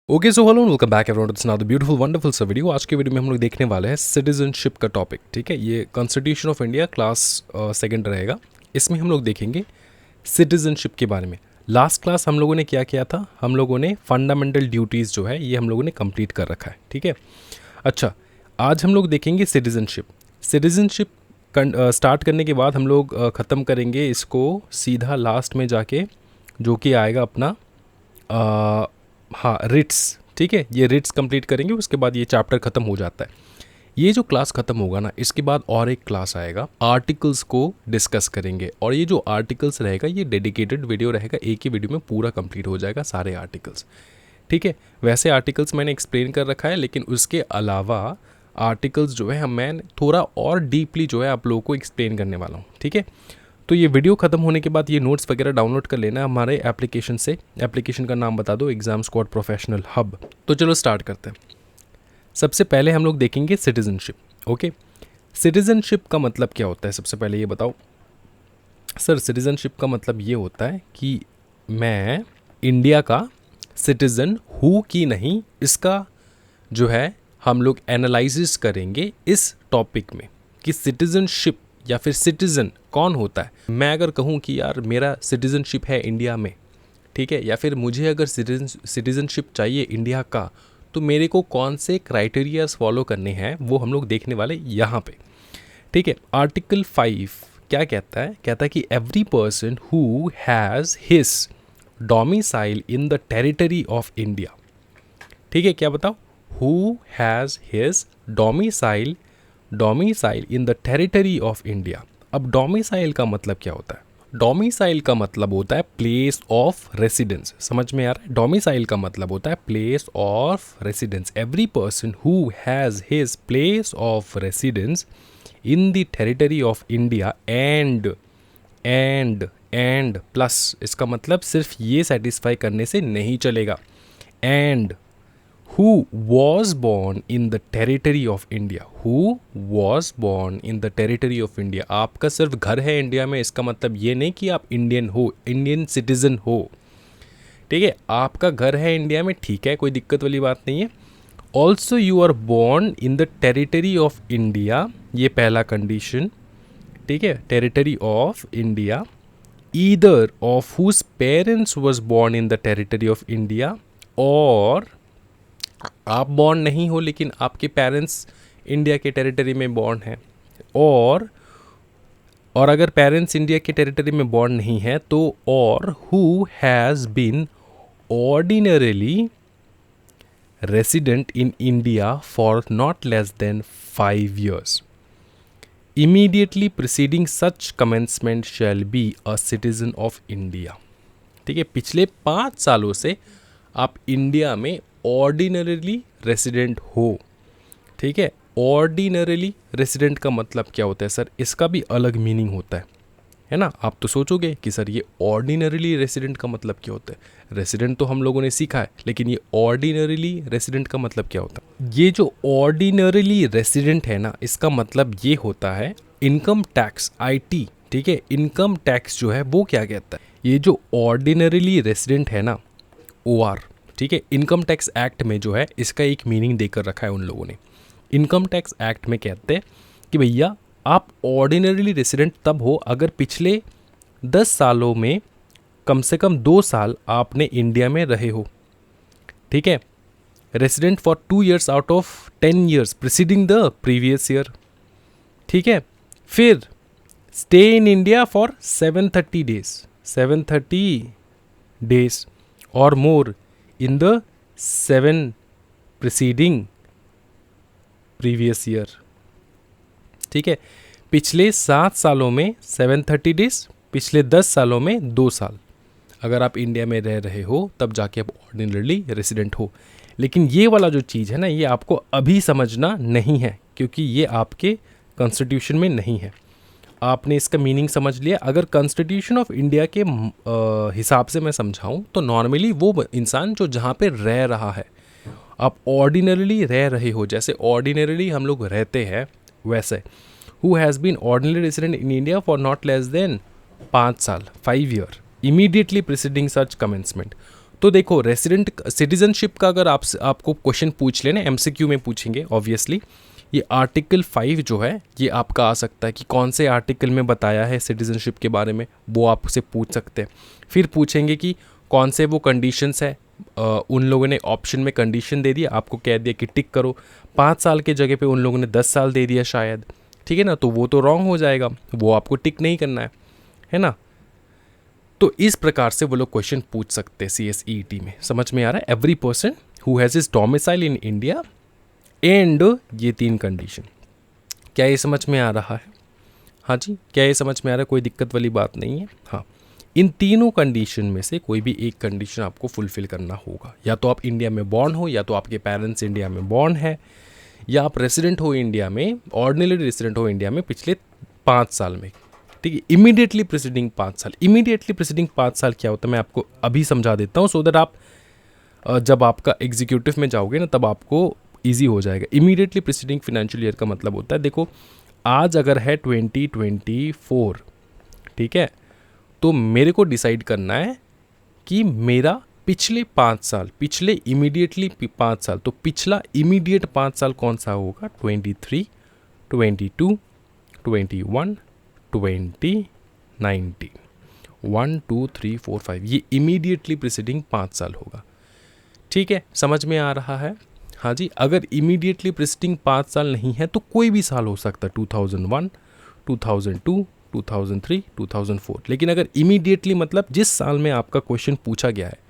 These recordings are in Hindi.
Okay so hello welcome back everyone to this now the beautiful wonderful सा वीडियो। आज के वीडियो में हम लोग देखने वाले हैं सिटीजनशिप का टॉपिक। ठीक है, ये constitution of India class second रहेगा। इसमें हम लोग देखेंगे सिटीजनशिप के बारे में। लास्ट क्लास हम लोगों ने क्या किया था, हम लोगों ने फंडामेंटल ड्यूटीज़ जो है ये हम लोगों ने कंप्लीट कर रखा है। ठीक है, अच्छा आज हम लोग देखेंगे सिटीजनशिप। सिटीजनशिप स्टार्ट करने के बाद हम लोग ख़त्म करेंगे इसको सीधा लास्ट में जाके, जो कि आएगा अपना हाँ रिट्स। ठीक है, ये रिट्स कंप्लीट करेंगे, उसके बाद ये चैप्टर ख़त्म हो जाता है। ये जो क्लास ख़त्म होगा ना, इसके बाद और एक क्लास आएगा, आर्टिकल्स को डिस्कस करेंगे। और ये जो आर्टिकल्स रहेगा ये डेडिकेटेड वीडियो रहेगा, एक ही वीडियो में पूरा कंप्लीट हो जाएगा सारे आर्टिकल्स। ठीक है, वैसे आर्टिकल्स मैंने एक्सप्लेन कर रखा है, लेकिन उसके अलावा आर्टिकल्स जो है मैं थोड़ा और डीपली जो है आप लोगों को एक्सप्लेन करने वाला हूँ। ठीक है, तो ये वीडियो ख़त्म होने के बाद ये नोट्स वगैरह डाउनलोड कर लेना हमारे एप्लीकेशन से। एप्लीकेशन का नाम बता दो, एग्जाम स्क्वाड प्रोफेशनल हब। तो चलो स्टार्ट करते हैं। सबसे पहले हम लोग देखेंगे सिटीजनशिप। ओके, सिटीजनशिप का मतलब क्या होता है, सबसे पहले ये बताओ सर। सिटीजनशिप का मतलब ये होता है कि मैं इंडिया का सिटीज़न हूँ कि नहीं, इसका जो है हम लोग एनालिसिस करेंगे इस टॉपिक में कि सिटीजनशिप या फिर सिटीज़न कौन होता है। मैं अगर कहूँ कि यार मेरा सिटीज़नशिप है इंडिया में, ठीक है, या फिर मुझे अगर सिटीज़नशिप चाहिए इंडिया का, तो मेरे को कौन से क्राइटेरियाज फॉलो करने हैं वो हम लोग देखने वाले यहाँ पे। ठीक है, आर्टिकल 5 क्या कहता है, कहता है कि every person who has his domicile in the territory of India. ठीक है, क्या बताओ, who has his domicile in the territory of India. अब डोमिसाइल का मतलब क्या होता है? डोमिसाइल का मतलब होता है प्लेस ऑफ रेसिडेंस। समझ में आ रहा है? डोमिसाइल का मतलब होता है place of residence. Every person who has his place of residence in the territory of India and plus, इसका मतलब सिर्फ ये सेटिस्फाई करने से नहीं चलेगा। And who was born in the territory of India, who was born in the territory of India। आपका सिर्फ घर है इंडिया में, इसका मतलब ये नहीं कि आप इंडियन हो, इंडियन सिटीजन हो। ठीक है, आपका घर है इंडिया में, ठीक है, कोई दिक्कत वाली बात नहीं है। Also you are born in the territory of India, ये पहला कंडीशन। ठीक है, territory of India, either of whose parents was born in the territory of India, और आप बॉर्न नहीं हो लेकिन आपके पेरेंट्स इंडिया के टेरिटरी में बॉर्न हैं, और अगर पेरेंट्स इंडिया के टेरिटरी में बॉर्न नहीं है तो और who has been ordinarily resident in India for not less than 5 years immediately preceding such commencement shall be a citizen of India. ठीक है, पिछले 5 सालों से आप इंडिया में ऑर्डिनरीली रेसिडेंट हो। ठीक है, ऑर्डिनरीली रेसिडेंट का मतलब क्या होता है सर, इसका भी अलग मीनिंग होता है ना। आप तो सोचोगे कि सर ये ऑर्डिनरीली रेसिडेंट का मतलब क्या होता है। रेसिडेंट तो हम लोगों ने सीखा है, लेकिन ये ऑर्डिनरीली रेसिडेंट का मतलब क्या होता है। ये जो ऑर्डिनरीली रेसिडेंट है ना, इसका मतलब ये होता है इनकम टैक्स IT। ठीक है, इनकम टैक्स जो है वो क्या कहता है, ये जो ऑर्डिनरीली रेसिडेंट है ना, OR, ठीक है, इनकम टैक्स एक्ट में जो है इसका एक मीनिंग देकर रखा है उन लोगों ने। इनकम टैक्स एक्ट में कहते हैं कि भैया आप ऑर्डिनरीली रेसिडेंट तब हो अगर पिछले 10 सालों में कम से कम 2 साल आपने इंडिया में रहे हो। ठीक है, resident for 2 years out of 10 years preceding the previous year. ठीक है, फिर stay in India for 730 days और मोर in the 7 preceding previous year। ठीक है, पिछले 7 सालों में 730 days, पिछले 10 सालों में 2 साल अगर आप इंडिया में रह रहे हो तब जाके आप ऑर्डिनरली रेसिडेंट हो। लेकिन ये वाला जो चीज़ है ना, ये आपको अभी समझना नहीं है, क्योंकि ये आपके कॉन्स्टिट्यूशन में नहीं है। आपने इसका मीनिंग समझ लिया। अगर कॉन्स्टिट्यूशन ऑफ इंडिया के हिसाब से मैं समझाऊं तो नॉर्मली वो इंसान जो जहाँ पे रह रहा है, आप ऑर्डिनरीली रह रहे हो, जैसे ऑर्डिनरीली हम लोग रहते हैं वैसे, who has been ordinary resident in India for not less than 5 साल 5 year immediately preceding such commencement. तो देखो रेसिडेंट सिटीजनशिप का अगर आपको क्वेश्चन पूछ लेना, एमसीक्यू में पूछेंगे ऑब्वियसली, ये आर्टिकल 5 जो है ये आपका आ सकता है कि कौन से आर्टिकल में बताया है सिटीजनशिप के बारे में, वो आपसे पूछ सकते हैं। फिर पूछेंगे कि कौन से वो कंडीशंस है, उन लोगों ने ऑप्शन में कंडीशन दे दिया, आपको कह दिया कि टिक करो, 5 साल के जगह पे उन लोगों ने 10 साल दे दिया शायद, ठीक है ना, तो वो तो रॉन्ग हो जाएगा, वो आपको टिक नहीं करना है ना। तो इस प्रकार से वो लोग क्वेश्चन पूछ सकते हैं CSET में। समझ में आ रहा है? Every person who has his domicile in India and ये 3 कंडीशन। क्या ये समझ में आ रहा है? हाँ जी, क्या ये समझ में आ रहा है? कोई दिक्कत वाली बात नहीं है। हाँ, इन तीनों कंडीशन में से कोई भी एक कंडीशन आपको फुलफिल करना होगा। या तो आप इंडिया में बॉर्न हो, या तो आपके पेरेंट्स इंडिया में बॉर्न है, या आप रेसिडेंट हो इंडिया में, ऑर्डिनरी रेसिडेंट हो इंडिया में पिछले 5 साल में, ठीक है। इमीडिएटली प्रीसीडिंग 5 साल, इमीडिएटली प्रीसीडिंग 5 साल क्या होता है मैं आपको अभी समझा देता हूँ, सो दैट आप जब आपका एग्जीक्यूटिव में जाओगे ना तब आपको ईजी हो जाएगा। इमीडिएटली प्रीसीडिंग फाइनेंशियल ईयर का मतलब होता है, देखो आज अगर है 2024, ठीक है, तो मेरे को डिसाइड करना है कि मेरा पिछले 5 साल, पिछले इमीडिएटली 5 साल, तो पिछला इमीडिएट 5 साल कौन सा होगा? 23, 22, 21, 20, 19, 1 2 3 4 5, ये इमीडिएटली प्रीसीडिंग 5 साल होगा। ठीक है, समझ में आ रहा है? हाँ जी, अगर इमीडिएटली प्रीसीडिंग 5 साल नहीं है तो कोई भी साल हो सकता है, 2001, 2002, 2003, 2004। लेकिन अगर इमीडिएटली मतलब जिस साल में आपका क्वेश्चन पूछा गया है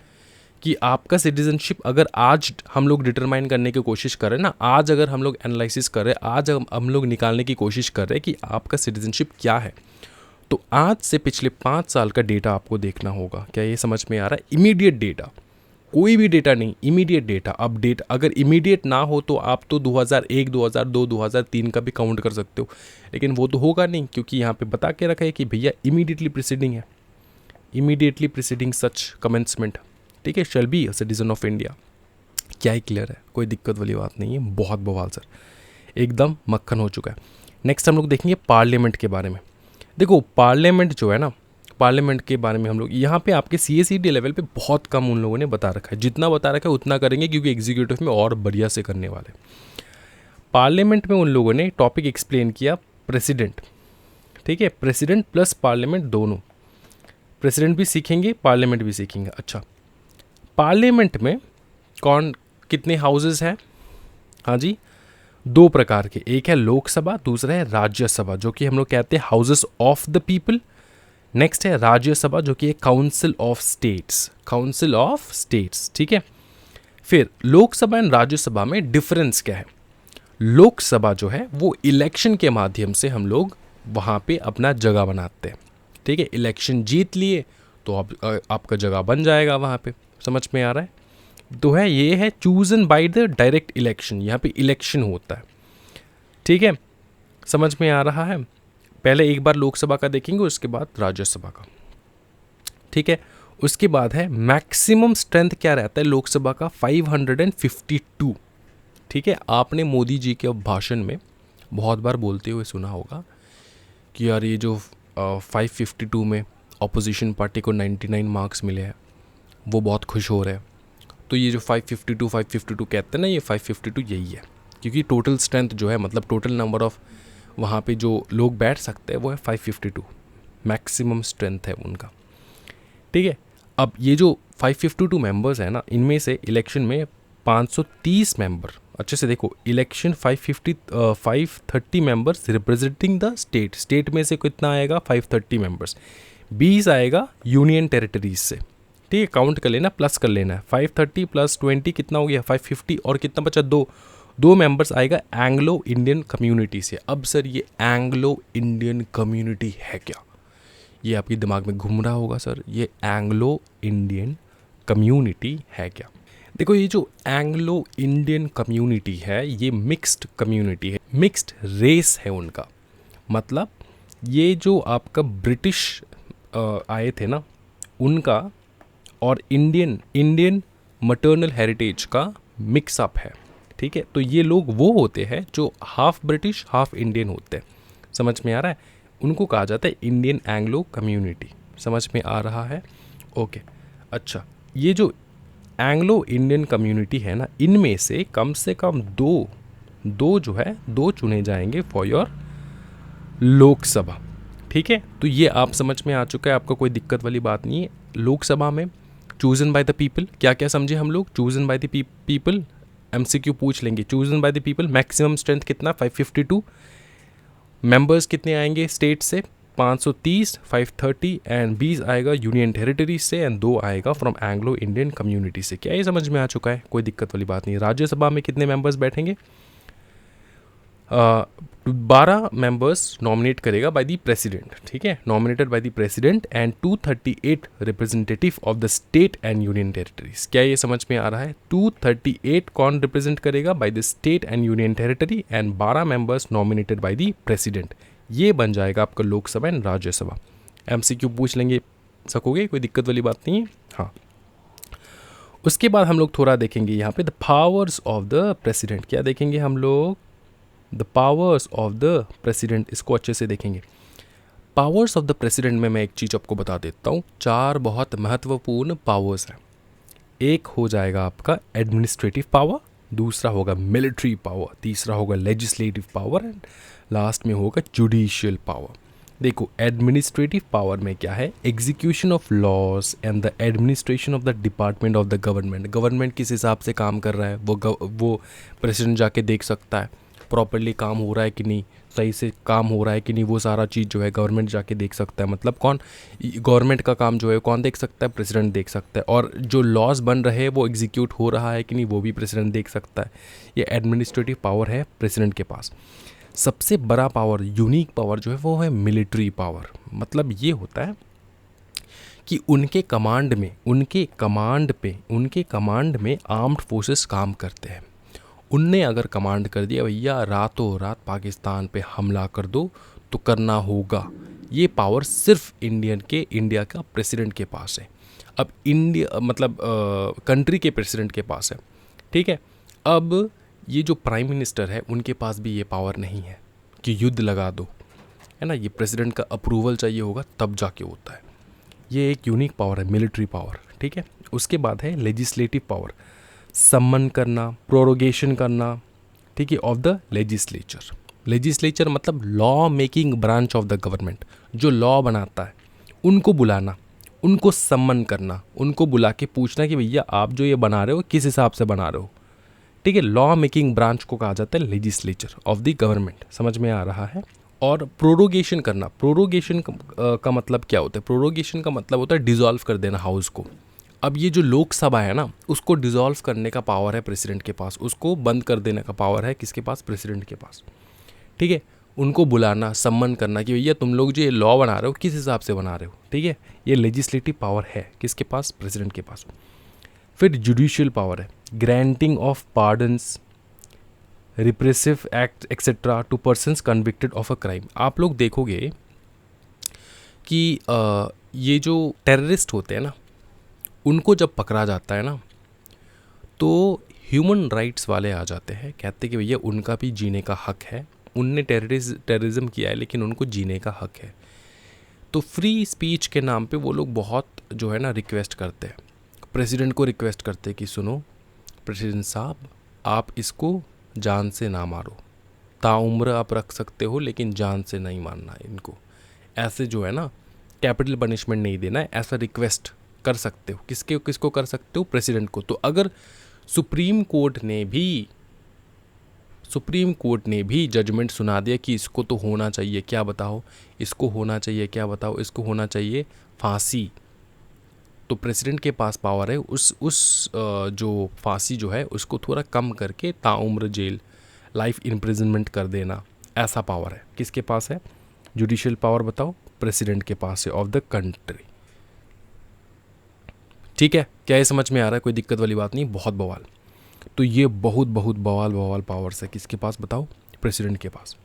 कि आपका सिटीजनशिप, अगर आज हम लोग डिटरमाइन करने की कोशिश कर रहे हैं ना, आज अगर हम लोग एनालिसिस कर रहे हैं, आज हम लोग निकालने की कोशिश कर रहे हैं कि आपका सिटीजनशिप क्या है, तो आज से पिछले 5 साल का डेटा आपको देखना होगा। क्या ये समझ में आ रहा है? इमीडिएट डेटा, कोई भी डेटा नहीं, इमीडिएट डेटा। अब डेटा अगर इमीडिएट ना हो तो आप तो 2001, 2002, 2003 का भी काउंट कर सकते हो, लेकिन वो तो होगा नहीं, क्योंकि यहाँ पे बता के रखा है कि भैया इमीडिएटली प्रीसीडिंग है, इमीडिएटली प्रीसीडिंग सच कमेंसमेंट, ठीक है, shall be a citizen of India. क्या ही क्लियर है? कोई दिक्कत वाली बात नहीं है। बहुत बवाल सर, एकदम मक्खन हो चुका है। नेक्स्ट हम लोग देखेंगे पार्लियामेंट के बारे में। देखो पार्लियामेंट जो है ना, पार्लियामेंट के बारे में हम लोग यहाँ पे आपके CSET लेवल पे बहुत कम उन लोगों ने बता रखा है। जितना बता रखा है उतना करेंगे, क्योंकि एग्जीक्यूटिव में और बढ़िया से करने वाले। पार्लियामेंट में उन लोगों ने टॉपिक एक्सप्लेन किया प्रेसिडेंट, ठीक है, प्रेसिडेंट प्लस पार्लियामेंट दोनों, प्रेसिडेंट भी सीखेंगे, पार्लियामेंट भी सीखेंगे। अच्छा, पार्लियामेंट में कौन कितने हाउसेस हैं? हाँ जी, 2 प्रकार के, एक है लोकसभा, दूसरा है राज्यसभा, जो कि हम लोग कहते हैं houses of the people. Next है राज्यसभा, जो कि है council of states, council of states, ठीक है। फिर लोकसभा एंड राज्यसभा में डिफरेंस क्या है? लोकसभा जो है वो इलेक्शन के माध्यम से हम लोग वहाँ पे अपना जगह बनाते हैं, ठीक है। इलेक्शन जीत लिए तो आपका जगह बन जाएगा वहाँ पे। समझ में आ रहा है? तो है ये है chosen by the direct election, यहाँ पे इलेक्शन होता है, ठीक है। समझ में आ रहा है? पहले एक बार लोकसभा का देखेंगे, उसके बाद राज्यसभा का, ठीक है। उसके बाद है मैक्सिमम स्ट्रेंथ क्या रहता है लोकसभा का? 552, ठीक है। आपने मोदी जी के भाषण में बहुत बार बोलते हुए सुना होगा कि यार ये जो 552 में ऑपोजिशन पार्टी को 99 मार्क्स मिले हैं, वो बहुत खुश हो रहे हैं। तो ये जो 552 कहते हैं ना, ये 552 यही है, क्योंकि टोटल स्ट्रेंथ जो है, मतलब टोटल नंबर ऑफ वहाँ पे जो लोग बैठ सकते हैं वो है 552, मैक्सिमम स्ट्रेंथ है उनका, ठीक है। अब ये जो 552 मेंबर्स है ना, इनमें से इलेक्शन में 530 मेंबर, अच्छे से देखो, election 530 members representing the state, state में से कितना आएगा? 530 मेंबर्स, 20 आएगा यूनियन टेरिटरीज से, ठीक है। काउंट कर लेना, प्लस कर लेना है, 530 + 20 कितना हो गया? 550, और कितना बचा? 2 मेंबर्स आएगा एंग्लो इंडियन कम्युनिटी से। अब सर ये एंग्लो इंडियन कम्युनिटी है क्या? ये आपके दिमाग में घूम रहा होगा सर, ये एंग्लो इंडियन कम्युनिटी है क्या? देखो ये जो एंग्लो इंडियन कम्युनिटी है ये मिक्स्ड कम्युनिटी है, मिक्स्ड रेस है उनका। मतलब ये जो आपका ब्रिटिश आए थे ना, उनका और इंडियन मटर्नल हेरिटेज का मिक्सअप है, ठीक है। तो ये लोग वो होते हैं जो हाफ ब्रिटिश हाफ इंडियन होते हैं। समझ में आ रहा है? उनको कहा जाता है इंडियन एंग्लो कम्युनिटी। समझ में आ रहा है? ओके। अच्छा, ये जो एंग्लो इंडियन कम्युनिटी है ना, इनमें से कम दो जो है, दो चुने जाएंगे फॉर योर लोकसभा। ठीक है, तो ये आप समझ में आ चुका है, आपको कोई दिक्कत वाली बात नहीं है। लोकसभा में चूजन बाय द पीपल, क्या क्या समझे हम लोग, chosen by the people, MCQ पूछ लेंगे। Chosen by the people, maximum strength कितना, 552। मेंबर्स कितने आएंगे स्टेट से, 530, 530 एंड 20 आएगा यूनियन टेरिटरी से एंड 2 आएगा फ्रॉम एंग्लो इंडियन कम्युनिटी से। क्या ये समझ में आ चुका है, कोई दिक्कत वाली बात नहीं। राज्यसभा में कितने मेंबर्स बैठेंगे, 12 मेंबर्स नॉमिनेट करेगा बाय द प्रेसिडेंट। ठीक है, nominated by the president and 238 representative of the state and union territories. क्या ये समझ में आ रहा है, 238 कौन रिप्रेजेंट करेगा, by the state and union territory and 12 members nominated by the president. ये बन जाएगा आपका लोकसभा एंड राज्यसभा। एमसीक्यू पूछ लेंगे, सकोगे, कोई दिक्कत वाली बात नहीं है। हाँ, उसके बाद हम लोग थोड़ा देखेंगे यहाँ पे the powers of the president. क्या देखेंगे हम लोग, the powers of the president, इसको अच्छे से देखेंगे। पावर्स ऑफ द प्रेसिडेंट में मैं एक चीज़ आपको बता देता हूँ, 4 बहुत महत्वपूर्ण पावर्स हैं। एक हो जाएगा आपका एडमिनिस्ट्रेटिव पावर, दूसरा होगा मिलिट्री पावर, तीसरा होगा लेजिस्लेटिव पावर एंड लास्ट में होगा जुडिशियल पावर। देखो, एडमिनिस्ट्रेटिव पावर में क्या है, execution of laws and the administration of the department of the government. Government किस हिसाब से काम कर रहा है वो प्रेसिडेंट जाके देख सकता है, प्रॉपरली काम हो रहा है कि नहीं, सही से काम हो रहा है कि नहीं, वो सारा चीज़ जो है गवर्नमेंट जाके देख सकता है। मतलब कौन, गवर्नमेंट का काम जो है कौन देख सकता है, प्रेसिडेंट देख सकता है। और जो लॉज बन रहे हैं वो एग्जीक्यूट हो रहा है कि नहीं, वो भी प्रेसिडेंट देख सकता है। ये एडमिनिस्ट्रेटिव पावर है प्रेसिडेंट के पास। सबसे बड़ा पावर, यूनिक पावर जो है वो है मिलिट्री पावर। मतलब ये होता है कि उनके कमांड में आर्म्ड फोर्सेस काम करते हैं। उनने अगर कमांड कर दिया भैया रातों रात पाकिस्तान पे हमला कर दो, तो करना होगा। ये पावर सिर्फ इंडिया का प्रेसिडेंट के पास है। अब इंडिया मतलब कंट्री के प्रेसिडेंट के पास है। ठीक है, अब ये जो प्राइम मिनिस्टर है उनके पास भी ये पावर नहीं है कि युद्ध लगा दो, है ना। ये प्रेसिडेंट का अप्रूवल चाहिए होगा तब जाके होता है। ये एक यूनिक पावर है, मिलिट्री पावर। ठीक है, उसके बाद है लेजिस्लेटिव पावर, सम्मन करना, प्रोरोगेशन करना, ठीक है, ऑफ द लेजिस्लेचर। लेजिस्लेचर मतलब law making branch of the government, जो लॉ बनाता है उनको बुलाना, उनको सम्मन करना, उनको बुला के पूछना कि भैया आप जो ये बना रहे हो किस हिसाब से बना रहे हो। ठीक है, लॉ मेकिंग ब्रांच को कहा जाता है लेजिस्लेचर ऑफ द गवर्नमेंट। समझ में आ रहा है। और प्रोरोगेशन करना, प्रोरोगेशन का मतलब क्या होता है, प्रोरोगेशन का मतलब होता है डिसॉल्व कर देना हाउस को। अब ये जो लोकसभा है ना, उसको डिसॉल्व करने का पावर है प्रेसिडेंट के पास, उसको बंद कर देने का पावर है किसके पास, प्रेसिडेंट के पास। ठीक है, उनको बुलाना, सम्मन करना कि भैया तुम लोग जो ये लॉ बना रहे हो किस हिसाब से बना रहे हो। ठीक है, ये लेजिस्लेटिव पावर है किसके पास, प्रेसिडेंट के पास। फिर जुडिशियल पावर है, granting of pardons, repressive act etcetera to persons convicted of a crime. आप लोग देखोगे कि ये जो टेररिस्ट होते हैं ना, उनको जब पकड़ा जाता है ना, तो ह्यूमन राइट्स वाले आ जाते हैं, कहते हैं कि भैया उनका भी जीने का हक है, उनने टेररिज्म किया है लेकिन उनको जीने का हक है। तो फ्री स्पीच के नाम पे वो लोग बहुत जो है ना रिक्वेस्ट करते हैं, प्रेसिडेंट को रिक्वेस्ट करते हैं कि सुनो प्रेसिडेंट साहब, आप इसको जान से ना मारो, ताउम्र आप रख सकते हो लेकिन जान से नहीं मारना इनको, ऐसे जो है ना कैपिटल पनिशमेंट नहीं देना है, ऐसा रिक्वेस्ट कर सकते हो। किसको कर सकते हो, प्रेसिडेंट को। तो अगर सुप्रीम कोर्ट ने भी जजमेंट सुना दिया कि इसको तो होना चाहिए, क्या बताओ, इसको होना चाहिए, क्या बताओ, इसको होना चाहिए फांसी, तो प्रेसिडेंट के पास पावर है उस जो फांसी जो है उसको थोड़ा कम करके ताउम्र जेल, लाइफ इम्प्रिजनमेंट कर देना, ऐसा पावर है किसके पास है, जुडिशियल पावर बताओ, प्रेसिडेंट के पास है ऑफ द कंट्री। ठीक है, क्या ये समझ में आ रहा है, कोई दिक्कत वाली बात नहीं, बहुत बवाल। तो ये बहुत बवाल पावर्स है किसके पास बताओ, प्रेसिडेंट के पास।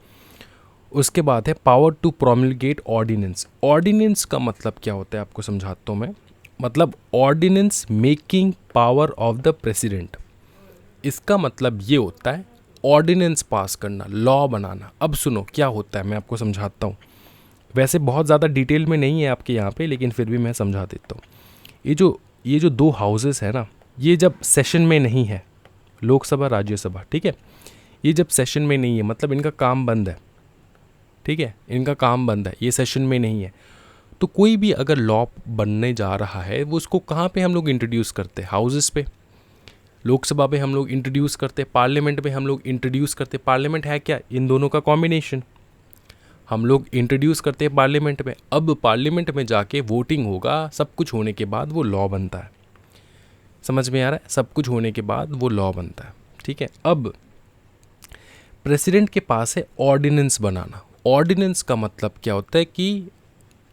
उसके बाद है power to promulgate ordinance. Ordinance का मतलब क्या होता है आपको समझाता हूँ मैं। मतलब ordinance making power of the president, इसका मतलब ये होता है ऑर्डिनेंस पास करना, लॉ बनाना। अब सुनो क्या होता है, मैं आपको समझाता हूँ। वैसे बहुत ज़्यादा डिटेल में नहीं है आपके यहाँ पे, लेकिन फिर भी मैं समझा देता हूँ। ये जो 2 हाउसेस है ना, ये जब सेशन में नहीं है, लोकसभा राज्यसभा, ठीक है, ये जब सेशन में नहीं है मतलब इनका काम बंद है, ठीक है, इनका काम बंद है, ये सेशन में नहीं है, तो कोई भी अगर लॉ बनने जा रहा है वो उसको कहाँ पे हम लोग इंट्रोड्यूस करते हैं? हाउसेस पे। लोकसभा पे हम लोग इंट्रोड्यूस करते, पार्लियामेंट में हम लोग इंट्रोड्यूस करते। पार्लियामेंट है क्या? इन दोनों का कॉम्बिनेशन। हम लोग इंट्रोड्यूस करते हैं पार्लियामेंट में। अब पार्लियामेंट में जाके वोटिंग होगा, सब कुछ होने के बाद वो लॉ बनता है। समझ में आ रहा है? सब कुछ होने के बाद वो लॉ बनता है, ठीक है। अब प्रेसिडेंट के पास है ऑर्डिनेंस बनाना। ऑर्डिनेंस का मतलब क्या होता है कि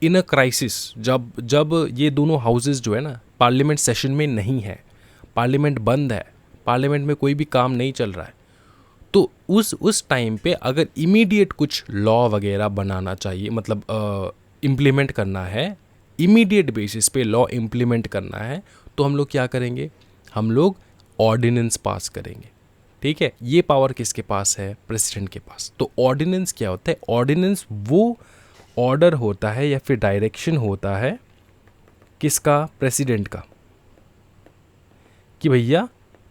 इन अ क्राइसिस, जब ये दोनों हाउसेस जो है ना, पार्लियामेंट सेशन में नहीं है, पार्लियामेंट बंद है, पार्लियामेंट में कोई भी काम नहीं चल रहा है, तो उस टाइम पे अगर इमीडिएट कुछ लॉ वगैरह बनाना चाहिए, मतलब इम्प्लीमेंट करना है, इमीडिएट बेसिस पे लॉ इम्प्लीमेंट करना है, तो हम लोग क्या करेंगे? हम लोग ऑर्डिनेंस पास करेंगे, ठीक है। ये पावर किसके पास है? प्रेसिडेंट के पास। तो ऑर्डिनेंस क्या होता है? ऑर्डिनेंस वो ऑर्डर होता है या फिर डायरेक्शन होता है किसका? प्रेसिडेंट का, कि भैया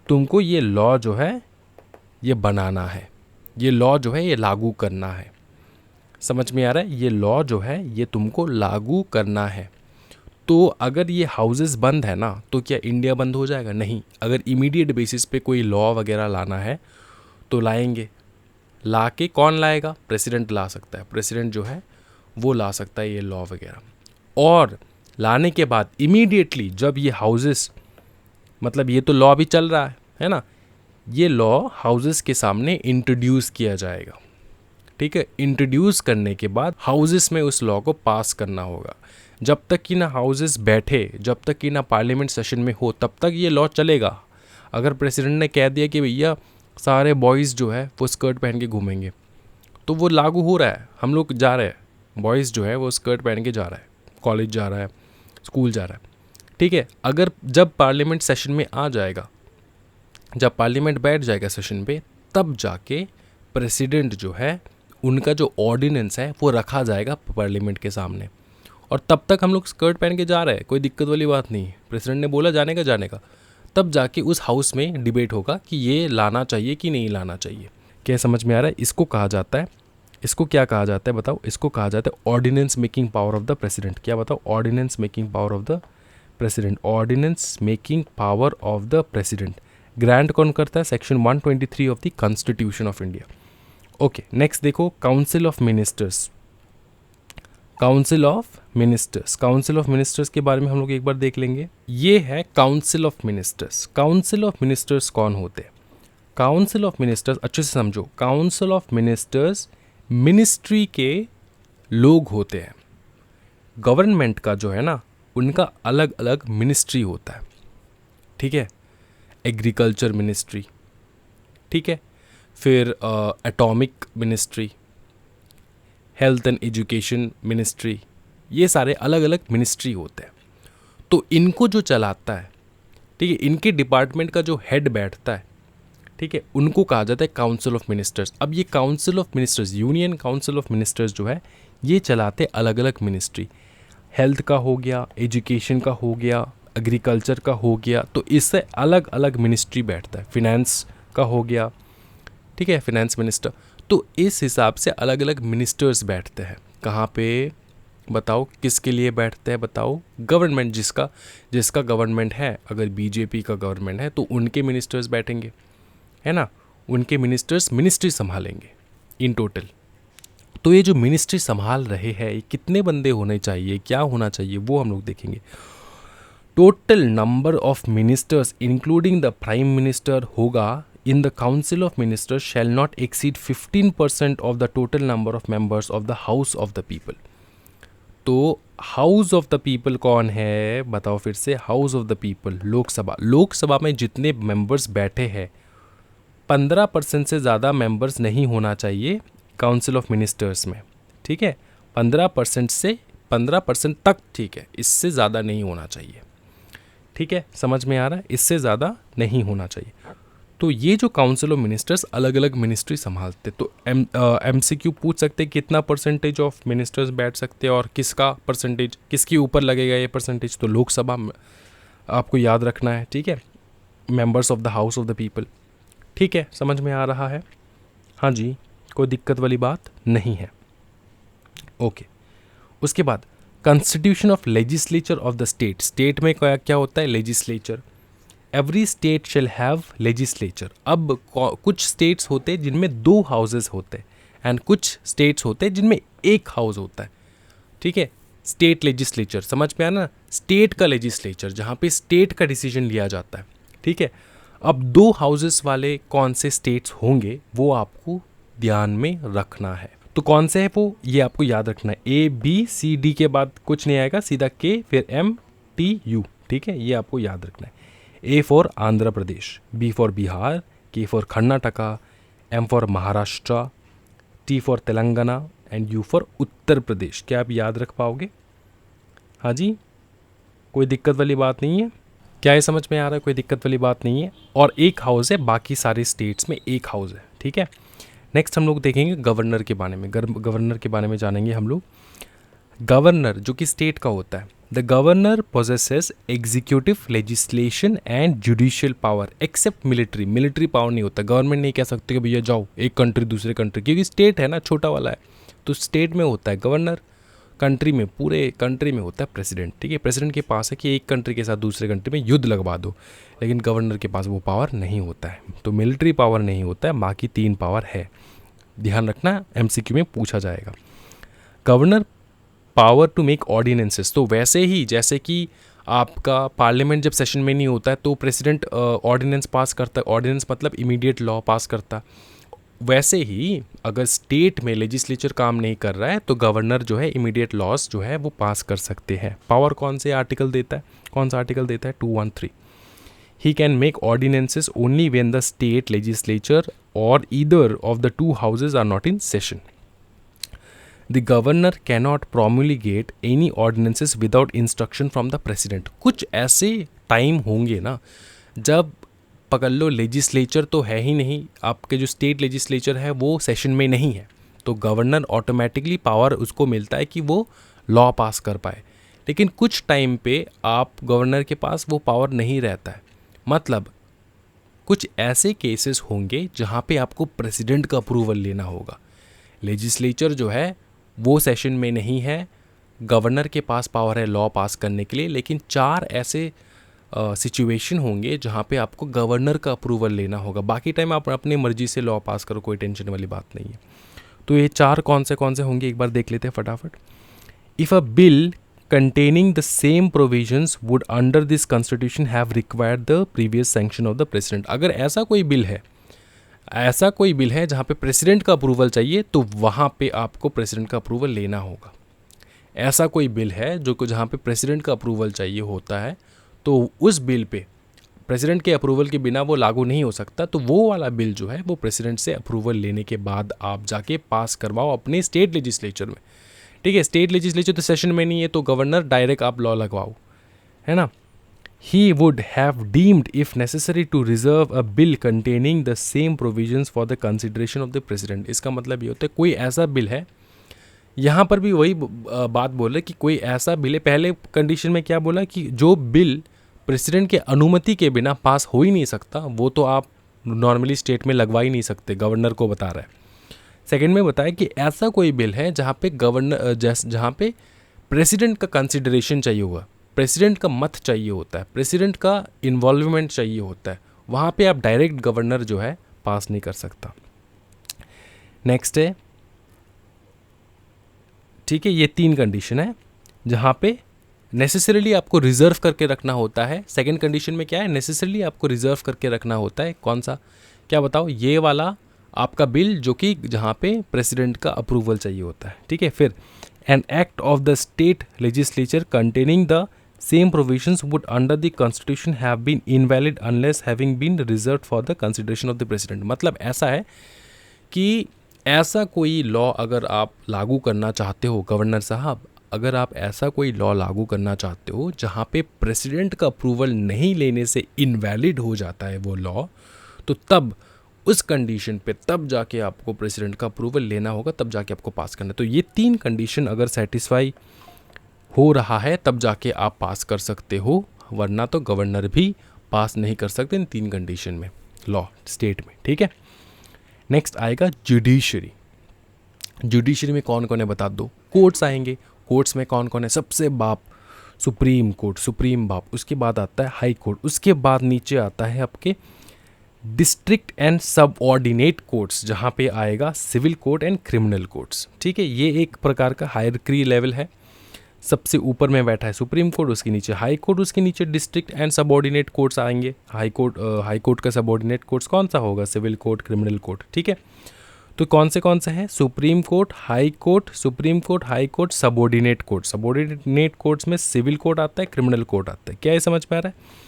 तुमको ये लॉ जो है ये बनाना है, ये लॉ जो है ये लागू करना है। समझ में आ रहा है? ये लॉ जो है ये तुमको लागू करना है। तो अगर ये हाउसेस बंद है ना, तो क्या इंडिया बंद हो जाएगा? नहीं। अगर इमीडिएट बेसिस पे कोई लॉ वगैरह लाना है तो लाएंगे। ला के कौन लाएगा? प्रेसिडेंट ला सकता है। प्रेसिडेंट जो है वो ला सकता है ये लॉ वगैरह। और लाने के बाद इमीडिएटली जब ये हाउसेस, मतलब ये तो लॉ अभी चल रहा है ना, ये लॉ हाउसेस के सामने इंट्रोड्यूस किया जाएगा, ठीक है। इंट्रोड्यूस करने के बाद हाउसेस में उस लॉ को पास करना होगा। जब तक कि ना हाउसेस बैठे, जब तक कि ना पार्लियामेंट सेशन में हो, तब तक ये लॉ चलेगा। अगर प्रेसिडेंट ने कह दिया कि भैया सारे बॉयज़ जो है वो स्कर्ट पहन के घूमेंगे, तो वो लागू हो रहा है। हम लोग जा रहे हैं, बॉयज़ जो है वो स्कर्ट पहन के जा रहा है, कॉलेज जा रहा है, स्कूल जा रहा है, ठीक है। अगर जब पार्लियामेंट सेशन में आ जाएगा, जब पार्लियामेंट बैठ जाएगा सेशन पे, तब जाके प्रेसिडेंट जो है उनका जो ऑर्डिनेंस है वो रखा जाएगा पार्लियामेंट के सामने। और तब तक हम लोग स्कर्ट पहन के जा रहे हैं, कोई दिक्कत वाली बात नहीं है। प्रेसिडेंट ने बोला जाने का, तब जाके उस हाउस में डिबेट होगा कि ये लाना चाहिए कि नहीं लाना चाहिए। क्या समझ में आ रहा है? इसको कहा जाता है, इसको क्या कहा जाता है बताओ? इसको कहा जाता है ordinance making power of the president. क्या बताओ? Ordinance making power of the president. Ordinance making power of the president grant कौन करता है? Section 123 of the constitution of India. Okay, next देखो, council of ministers. Council of ministers, council of ministers के बारे में हम लोग एक बार देख लेंगे। ये है council of ministers. Council of ministers कौन होते हैं? काउंसिल ऑफ मिनिस्टर्स अच्छे से समझो। काउंसिल ऑफ मिनिस्टर्स मिनिस्ट्री के लोग होते हैं। गवर्नमेंट का जो है ना, उनका अलग अलग मिनिस्ट्री होता है, ठीक है। एग्रीकल्चर मिनिस्ट्री, ठीक है, फिर atomic ministry, health and education ministry, ये सारे अलग अलग मिनिस्ट्री होते हैं। तो इनको जो चलाता है, ठीक है, इनके डिपार्टमेंट का जो हेड बैठता है, ठीक है, उनको कहा जाता है काउंसिल ऑफ मिनिस्टर्स। अब ये council of ministers, union council of ministers जो है, ये चलाते अलग अलग मिनिस्ट्री। हेल्थ का हो गया, एजुकेशन का हो गया, एग्रीकल्चर का हो गया, तो इससे अलग अलग मिनिस्ट्री बैठता है। फिनेंस का हो गया, ठीक है, फिनेंस मिनिस्टर। तो इस हिसाब से अलग अलग मिनिस्टर्स बैठते हैं। कहाँ पे बताओ? किसके लिए बैठते हैं बताओ? गवर्नमेंट, जिसका गवर्नमेंट है, अगर बीजेपी का गवर्नमेंट है तो उनके मिनिस्टर्स बैठेंगे, है ना, उनके मिनिस्टर्स मिनिस्ट्री संभालेंगे इन टोटल। तो ये जो मिनिस्ट्री संभाल रहे हैं, ये कितने बंदे होने चाहिए, क्या होना चाहिए, वो हम लोग देखेंगे। Total number of ministers including the prime minister होगा in the council of ministers shall not exceed 15% of the total number of members of the house of the people। तो हाउस ऑफ द पीपल कौन है बताओ फिर से? House of the people Lok Sabha. Lok Sabha में जितने मेंबर्स बैठे हैं, 15% से ज़्यादा मेंबर्स नहीं होना चाहिए काउंसिल ऑफ मिनिस्टर्स में, ठीक है। 15% से 15% तक, ठीक है, इससे ज़्यादा नहीं होना चाहिए, ठीक है, समझ में आ रहा है? इससे ज़्यादा नहीं होना चाहिए। तो ये जो काउंसिल ऑफ मिनिस्टर्स अलग अलग मिनिस्ट्री संभालते, तो MCQ पूछ सकते हैं कितना परसेंटेज ऑफ मिनिस्टर्स बैठ सकते हैं और किसका परसेंटेज, किसके ऊपर लगेगा ये परसेंटेज। तो लोकसभा में आपको याद रखना है, ठीक है। Members of the house of the people. ठीक है, समझ में आ रहा है? हाँ जी, कोई दिक्कत वाली बात नहीं है। ओके, उसके बाद constitution of legislature of the state. State में क्या क्या होता है? Legislature. Every state shall have legislature. अब कुछ स्टेट्स होते हैं जिनमें 2 हाउसेस होते हैं एंड कुछ स्टेट्स होते हैं जिनमें 1 हाउस होता है। ठीक है, स्टेट लेजिस्लेचर समझ में आया ना? स्टेट का लेजिस्लेचर जहाँ पे स्टेट का डिसीजन लिया जाता है। ठीक है, अब 2 हाउसेस वाले कौन से स्टेट्स होंगे वो आपको ध्यान में रखना है। तो कौन से है वो, ये आपको याद रखना है। ABCD के बाद कुछ नहीं आएगा, सीधा K फिर MTU। ठीक है, ये आपको याद रखना है। A for Andhra Pradesh, B for Bihar, K for Karnataka, M for Maharashtra, T for Telangana and U for Uttar Pradesh. क्या आप याद रख पाओगे? हाँ जी, कोई दिक्कत वाली बात नहीं है? क्या ये समझ में आ रहा है? कोई दिक्कत वाली बात नहीं है। और 1 हाउस है, बाकी सारे स्टेट्स में 1 हाउस है। ठीक है, नेक्स्ट हम लोग देखेंगे गवर्नर के बारे में। गवर्नर के बारे में जानेंगे हम लोग। गवर्नर जो कि स्टेट का होता है, the governor possesses executive, legislation and judicial power except military. Military power नहीं होता। गवर्नमेंट नहीं कह सकते कि भैया जाओ एक कंट्री दूसरे कंट्री, क्योंकि स्टेट है ना, छोटा वाला है, तो स्टेट में होता है गवर्नर। कंट्री में, पूरे कंट्री में होता है प्रेसिडेंट। ठीक है, प्रेसिडेंट के पास है कि एक कंट्री के साथ दूसरे कंट्री में युद्ध लगवा दो, लेकिन गवर्नर के पास वो पावर नहीं होता है। तो मिलिट्री पावर नहीं होता है, बाकी 3 पावर है। ध्यान रखना, MCQ में पूछा जाएगा। Governor power to make ordinances. तो वैसे ही जैसे कि आपका पार्लियामेंट जब सेशन में नहीं होता है तो प्रेसिडेंट ऑर्डिनेंस पास करता है, ऑर्डिनेंस मतलब इमीडिएट लॉ पास करता है। वैसे ही अगर स्टेट में लेजिस्लेचर काम नहीं कर रहा है तो गवर्नर जो है इमीडिएट लॉस जो है वो पास कर सकते हैं। पावर कौन से आर्टिकल देता है? कौन सा आर्टिकल देता है? 213। He can make ordinances only when the state legislature और either of the 2 houses are not in session. The governor cannot promulgate any ordinances without instruction from the president. कुछ ऐसे टाइम होंगे ना जब पकड़ लो लेजिस्लेचर तो है ही नहीं, आपके जो स्टेट लेजिस्लेचर है वो सेशन में नहीं है, तो गवर्नर ऑटोमेटिकली पावर उसको मिलता है कि वो लॉ पास कर पाए। लेकिन कुछ टाइम पे आप गवर्नर के पास वो पावर नहीं रहता है। मतलब कुछ ऐसे केसेस होंगे जहाँ पे आपको प्रेसिडेंट का अप्रूवल लेना होगा। लेजिस्लेचर जो है वो सेशन में नहीं है, गवर्नर के पास पावर है लॉ पास करने के लिए, लेकिन 4 ऐसे सिचुएशन होंगे जहाँ पे आपको गवर्नर का अप्रूवल लेना होगा। बाकी टाइम आप अपनी मर्जी से लॉ पास करो, कोई टेंशन वाली बात नहीं है। तो ये 4 कौन से होंगे एक बार देख लेते हैं फटाफट। If a bill containing the same provisions would under this constitution have required the previous sanction of the president। अगर ऐसा कोई बिल है जहाँ पे प्रेसिडेंट का अप्रूवल चाहिए तो वहाँ पे आपको प्रेसिडेंट का अप्रूवल लेना होगा। ऐसा कोई बिल है जो जहाँ पे प्रेसिडेंट का अप्रूवल चाहिए होता है तो उस बिल पे प्रेसिडेंट के अप्रूवल के बिना वो लागू नहीं हो सकता। तो वो वाला बिल जो है वो प्रेसिडेंट से अप्रूवल लेने के बाद आप जाके पास करवाओ अपने स्टेट लेजिस्लेचर में। ठीक है, स्टेट लेजिस्लेचर तो सेशन में नहीं है तो गवर्नर डायरेक्ट आप लॉ लगवाओ, है ना। He would have deemed if necessary to reserve a bill containing the same provisions for the consideration of the president। इसका मतलब ये होता है कोई ऐसा बिल है, यहाँ पर भी वही बात बोल रहे कि कोई ऐसा बिल है। पहले कंडीशन में क्या बोला कि जो बिल प्रेसिडेंट के अनुमति के बिना पास हो ही नहीं सकता वो तो आप नॉर्मली स्टेट में लगवा ही नहीं सकते, गवर्नर को बता रहा है। सेकेंड में बताया कि ऐसा कोई बिल है जहाँ पे प्रेसिडेंट का कंसिडरेशन चाहिए होगा, प्रेसिडेंट का मत चाहिए होता है, प्रेसिडेंट का इन्वॉल्वमेंट चाहिए होता है, वहाँ पे आप डायरेक्ट गवर्नर जो है पास नहीं कर सकता। नेक्स्ट है, ठीक है, ये 3 कंडीशन है जहाँ पे नेसेसरीली आपको रिजर्व करके रखना होता है। सेकंड कंडीशन में क्या है, नेसेसरीली आपको रिजर्व करके रखना होता है। कौन सा, क्या बताओ? ये वाला आपका बिल जो कि जहाँ पे प्रेसिडेंट का अप्रूवल चाहिए होता है। ठीक है, फिर an act of the state legislature containing the same provisions would under the constitution have been invalid unless having been reserved for the consideration of the president. मतलब ऐसा है कि ऐसा कोई लॉ अगर आप लागू करना चाहते हो, गवर्नर साहब अगर आप ऐसा कोई लॉ लागू करना चाहते हो जहाँ पे प्रेसिडेंट का अप्रूवल नहीं लेने से इनवैलिड हो जाता है वो लॉ, तो तब उस कंडीशन पे तब जाके आपको प्रेसिडेंट का अप्रूवल लेना होगा, तब जाके आपको पास करना है। तो ये 3 कंडीशन अगर सेटिस्फाई हो रहा है तब जाके आप पास कर सकते हो, वरना तो गवर्नर भी पास नहीं कर सकते इन 3 कंडीशन में लॉ स्टेट में, ठीक है। नेक्स्ट आएगा जुडिशरी। जुडिशरी में कौन कौन है बता दो। कोर्ट्स आएंगे, कोर्ट्स में कौन कौन है, सबसे बाप सुप्रीम कोर्ट, सुप्रीम बाप, उसके बाद आता है हाई कोर्ट, उसके बाद नीचे आता है आपके district and subordinate courts, जहाँ पे आएगा civil court and criminal courts, ठीक है। ये एक प्रकार का हायरक्री लेवल है। सबसे ऊपर में बैठा है सुप्रीम कोर्ट, उसके नीचे हाई कोर्ट, उसके नीचे district and subordinate courts आएंगे। हाई कोर्ट का सब ऑर्डिनेट कोर्ट्स कौन सा होगा, सिविल कोर्ट, क्रिमिनल कोर्ट, ठीक है। तो कौन से हैं, supreme court, high court, supreme court, high court, subordinate court. Subordinate courts में सिविल कोर्ट आता है, क्रिमिनल कोर्ट आता है। क्या ये समझ में आ रहा है?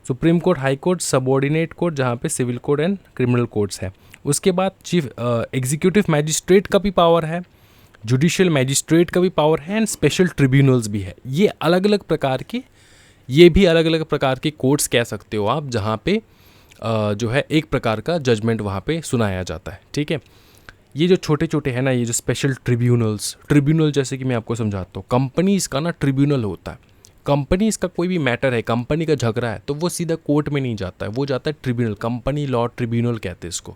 Supreme court, high court, subordinate court, जहाँ पे civil court and criminal courts है। उसके बाद चीफ एग्जीक्यूटिव मैजिस्ट्रेट का भी पावर है, जुडिशियल मैजिस्ट्रेट का भी पावर है, एंड स्पेशल ट्रिब्यूनल्स भी है। ये अलग अलग प्रकार के, ये भी अलग अलग प्रकार के कोर्ट्स कह सकते हो आप, जहाँ पे जो है एक प्रकार का जजमेंट वहाँ पे सुनाया जाता है, ठीक है। ये जो छोटे छोटे हैं ना, ये जो स्पेशल ट्रिब्यूनल्स, ट्रिब्यूनल जैसे कि मैं आपको समझाता हूँ, कंपनीज का ना ट्रिब्यूनल होता है। कंपनीज का कोई भी मैटर है, कंपनी का झगड़ा है, तो वो सीधा कोर्ट में नहीं जाता है, वो जाता है ट्रिब्यूनल, कंपनी लॉ ट्रिब्यूनल कहते हैं इसको,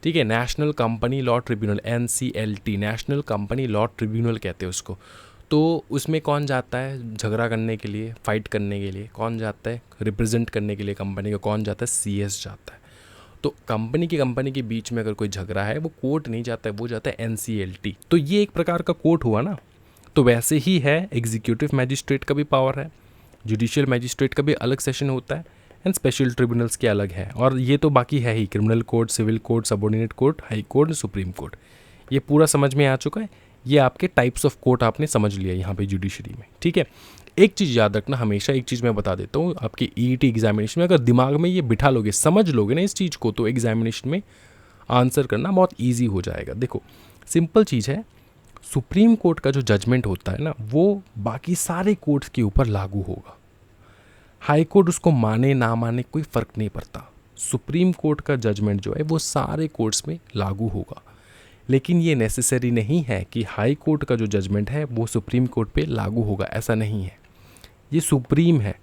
ठीक है। National company law tribunal, NCLT, national company law tribunal कहते हैं उसको। तो उसमें कौन जाता है झगड़ा करने के लिए, फाइट करने के लिए, कौन जाता है रिप्रेजेंट करने के लिए कंपनी का, कौन जाता है, CS जाता है। तो कंपनी के बीच में अगर कोई झगड़ा है, वो कोर्ट नहीं जाता है, वो जाता है NCLT। तो ये एक प्रकार का कोर्ट हुआ ना। तो वैसे ही है, एग्जीक्यूटिव मैजिस्ट्रेट का भी पावर है, जुडिशियल मैजिस्ट्रेट का भी अलग सेशन होता है, एंड स्पेशल ट्रिब्यूनल्स के अलग है। और ये तो बाकी है ही, criminal court, civil court, subordinate court, high court, supreme court. ये पूरा समझ में आ चुका है। ये आपके टाइप्स ऑफ कोर्ट आपने समझ लिया यहाँ पे जुडिशरी में, ठीक है। एक चीज़ याद रखना हमेशा, एक चीज़ मैं बता देता हूँ, आपकी EET एग्जामिनेशन में अगर दिमाग में ये बिठा लोगे, समझ लोगे ना इस चीज़ को, तो एग्जामिनेशन में आंसर करना बहुत ईजी हो जाएगा। देखो सिंपल चीज़ है, सुप्रीम कोर्ट का जो जजमेंट होता है ना, वो बाकी सारे कोर्ट्स के ऊपर लागू होगा। हाई कोर्ट उसको माने ना माने कोई फ़र्क नहीं पड़ता, सुप्रीम कोर्ट का जजमेंट जो है वो सारे कोर्ट्स में लागू होगा। लेकिन ये नेसेसरी नहीं है कि हाई कोर्ट का जो जजमेंट है वो सुप्रीम कोर्ट पे लागू होगा, ऐसा नहीं है। ये सुप्रीम है,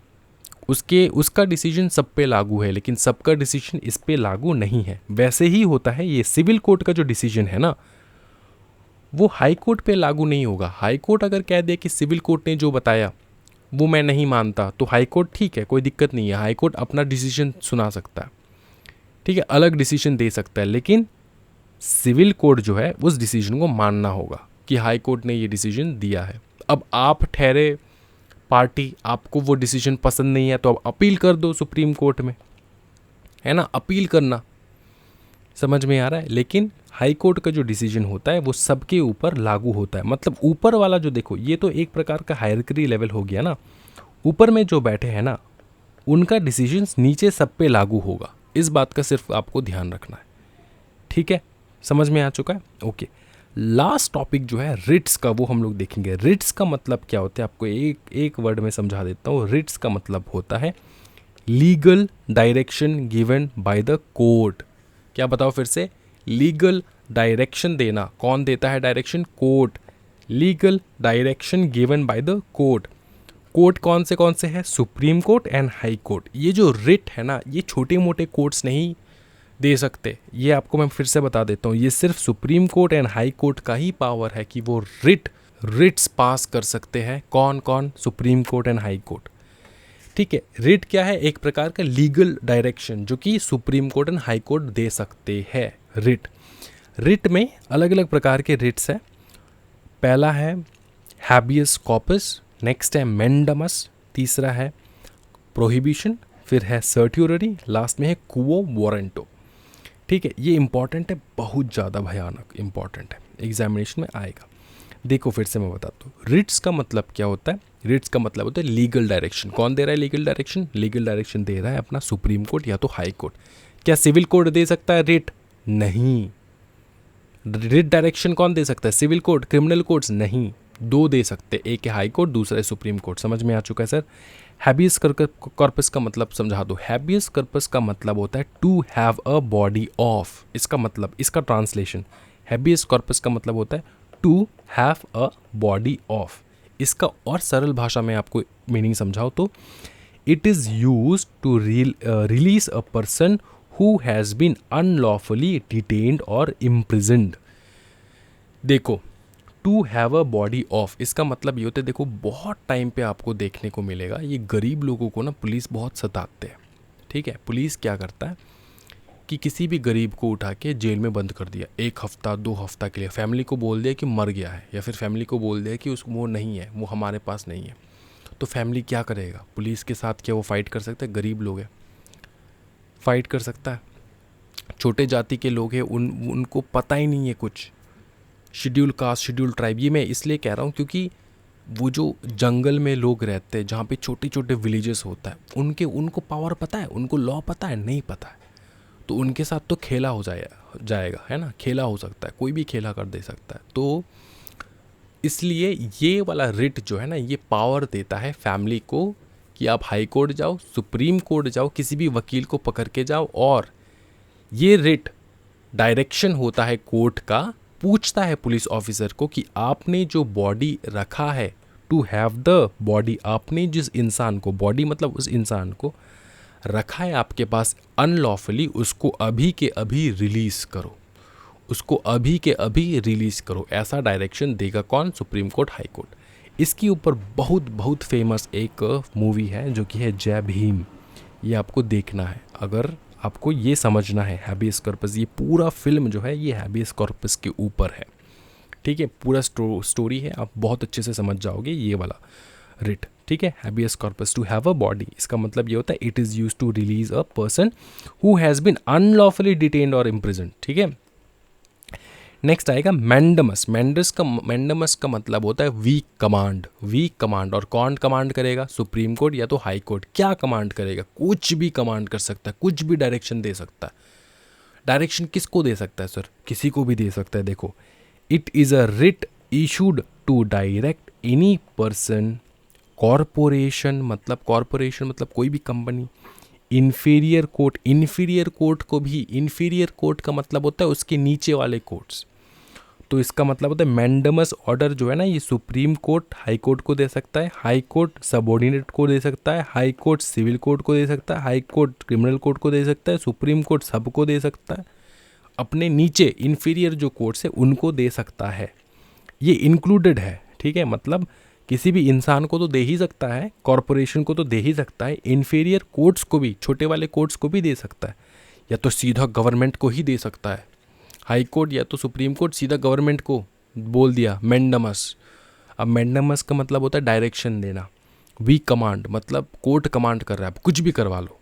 उसका डिसीजन सब पे लागू है, लेकिन सबका डिसीजन इस पे लागू नहीं है। वैसे ही होता है ये सिविल कोर्ट का जो डिसीजन है ना, वो हाई कोर्ट पे लागू नहीं होगा। हाई कोर्ट अगर कह दे कि सिविल कोर्ट ने जो बताया वो मैं नहीं मानता, तो हाई कोर्ट ठीक है, कोई दिक्कत नहीं है, हाई कोर्ट अपना डिसीजन सुना सकता है, ठीक है, अलग डिसीजन दे सकता है। लेकिन सिविल कोर्ट जो है उस डिसीजन को मानना होगा कि हाई कोर्ट ने ये डिसीजन दिया है। अब आप ठहरे पार्टी, आपको वो डिसीजन पसंद नहीं है, तो आप अपील कर दो सुप्रीम कोर्ट में, है ना, अपील करना, समझ में आ रहा है। लेकिन हाई कोर्ट का जो डिसीजन होता है वो सबके ऊपर लागू होता है। मतलब ऊपर वाला जो, देखो ये तो एक प्रकार का हायरकी लेवल हो गया ना, ऊपर में जो बैठे हैं ना, उनका डिसीजन नीचे सब पे लागू होगा। इस बात का सिर्फ आपको ध्यान रखना है, ठीक है, समझ में आ चुका है, ओके। लास्ट टॉपिक जो है रिट्स का, वो हम लोग देखेंगे। रिट्स का मतलब क्या होता है, आपको एक वर्ड में समझा देता हूँ। रिट्स का मतलब होता है legal direction given by the court. क्या बताओ फिर से, लीगल डायरेक्शन देना, कौन देता है direction, court. Legal direction given by the court. Court कौन से हैं, supreme court and high court. ये जो रिट है ना, ये छोटे मोटे कोर्ट्स नहीं दे सकते, ये आपको मैं फिर से बता देता हूँ। ये सिर्फ supreme court and high court का ही पावर है कि वो रिट्स पास कर सकते हैं। कौन, supreme court and high court, ठीक है। रिट क्या है, एक प्रकार का लीगल डायरेक्शन जो कि supreme court and high court दे सकते हैं। रिट में अलग अलग प्रकार के रिट्स हैं। पहला है हैबियस कॉर्पस, नेक्स्ट है मेंडामस, तीसरा है प्रोहिबिशन, फिर है सर्ट्यूररी, लास्ट में है क्वो वारंटो, ठीक है। ये इंपॉर्टेंट है, बहुत ज़्यादा भयानक इंपॉर्टेंट है, एग्जामिनेशन में आएगा। देखो फिर से मैं बताता हूँ, रिट्स का मतलब क्या होता है। रिट्स का मतलब होता है लीगल डायरेक्शन। कौन दे रहा है लीगल डायरेक्शन, लीगल डायरेक्शन दे रहा है अपना सुप्रीम कोर्ट या तो हाई कोर्ट। क्या सिविल कोर्ट दे सकता है रिट, नहीं। रिट डायरेक्शन कौन दे सकता है, सिविल कोर्ट, क्रिमिनल कोर्ट्स नहीं। दो दे सकते, एक है हाई कोर्ट, दूसरा है सुप्रीम कोर्ट। समझ में आ चुका है सर। हैबियस कॉर्पस का मतलब समझा दो। हैबियस कॉर्पस का मतलब होता है to have a body of. इसका मतलब, इसका ट्रांसलेशन, हैबियस कॉर्पस का मतलब होता है to have a body of. इसका और सरल भाषा में आपको मीनिंग समझाओ तो it is used to release a person who has been unlawfully detained और इम्प्रिजन्ड। देखो, to have a body of, इसका मतलब ये होता है, देखो बहुत टाइम पे आपको देखने को मिलेगा ये गरीब लोगों को ना पुलिस बहुत सताते हैं। ठीक है, पुलिस क्या करता है कि किसी भी गरीब को उठा के जेल में बंद कर दिया 1 हफ्ता 2 हफ्ता के लिए, फैमिली को बोल दिया कि मर गया है, या फिर फैमिली को बोल दिया कि वो नहीं है, वो हमारे पास नहीं है। तो फैमिली क्या करेगा? पुलिस के साथ क्या वो फाइट कर सकता है? गरीब लोग हैं, फाइट कर सकता है? छोटे जाति के लोग हैं, उनको पता ही नहीं है कुछ, शेड्यूल कास्ट शेड्यूल ट्राइब। ये मैं इसलिए कह रहा हूँ क्योंकि वो जो जंगल में लोग रहते हैं, जहाँ पे छोटे छोटे विलेजेस होता है, उनको पावर पता है, उनको लॉ पता है? नहीं पता है। तो उनके साथ तो खेला हो जाएगा, है ना, खेला हो सकता है, कोई भी खेला कर दे सकता है। तो इसलिए ये वाला रिट जो है ना, ये पावर देता है फैमिली को कि आप हाई कोर्ट जाओ, सुप्रीम कोर्ट जाओ, किसी भी वकील को पकड़ के जाओ, और ये रिट डायरेक्शन होता है कोर्ट का, पूछता है पुलिस ऑफिसर को कि आपने जो बॉडी रखा है, टू हैव द बॉडी, आपने जिस इंसान को, बॉडी मतलब उस इंसान को रखा है आपके पास अनलॉफुली, उसको अभी के अभी रिलीज़ करो, उसको अभी के अभी रिलीज़ करो। ऐसा डायरेक्शन देगा कौन? Supreme court, high court. इसके ऊपर बहुत बहुत फेमस एक मूवी है जो कि है जय भीम। ये आपको देखना है अगर आपको ये समझना है हैबियस कॉर्पस। ये पूरा फिल्म जो है ये हैबियस कॉर्पस के ऊपर है। ठीक है, पूरा स्टोरी है, आप बहुत अच्छे से समझ जाओगे ये वाला रिट। ठीक है, habeas corpus, to have a body, इसका मतलब ये होता है it is used to release a person who has been unlawfully detained और इम्प्रिजन्ड। ठीक है, नेक्स्ट आएगा मैंडमस। मैंडमस का मतलब होता है वीक कमांड। वीक कमांड, और कौन कमांड करेगा? सुप्रीम कोर्ट या तो हाई कोर्ट। क्या कमांड करेगा? कुछ भी कमांड कर सकता है, कुछ भी डायरेक्शन दे सकता है। डायरेक्शन किसको दे सकता है सर? किसी को भी दे सकता है। देखो, it is a writ issued to direct any person, corporation मतलब कोई भी company, inferior court, inferior court को भी, इन्फीरियर कोर्ट का मतलब होता है उसके नीचे वाले कोर्ट्स। तो इसका मतलब होता है मैंडमस ऑर्डर जो है ना, ये सुप्रीम कोर्ट हाई कोर्ट को दे सकता है, हाई कोर्ट सबऑर्डिनेट को दे सकता है, हाई कोर्ट सिविल कोर्ट को दे सकता है, हाई कोर्ट क्रिमिनल कोर्ट को दे सकता है, सुप्रीम कोर्ट सबको दे सकता है, अपने नीचे इन्फीरियर जो कोर्ट्स है उनको दे सकता है। ये इंक्लूडेड है। ठीक है, मतलब किसी भी इंसान को तो दे ही सकता है, कॉरपोरेशन को तो दे ही सकता है, इन्फीरियर कोर्ट्स को भी, छोटे वाले कोर्ट्स को भी दे सकता है, या तो सीधा गवर्नमेंट को ही दे सकता है। हाई कोर्ट या तो सुप्रीम कोर्ट सीधा गवर्नमेंट को बोल दिया मैंडमस। अब मैंडमस का मतलब होता है डायरेक्शन देना। वी कमांड मतलब कोर्ट कमांड कर रहा है, आप कुछ भी करवा लो।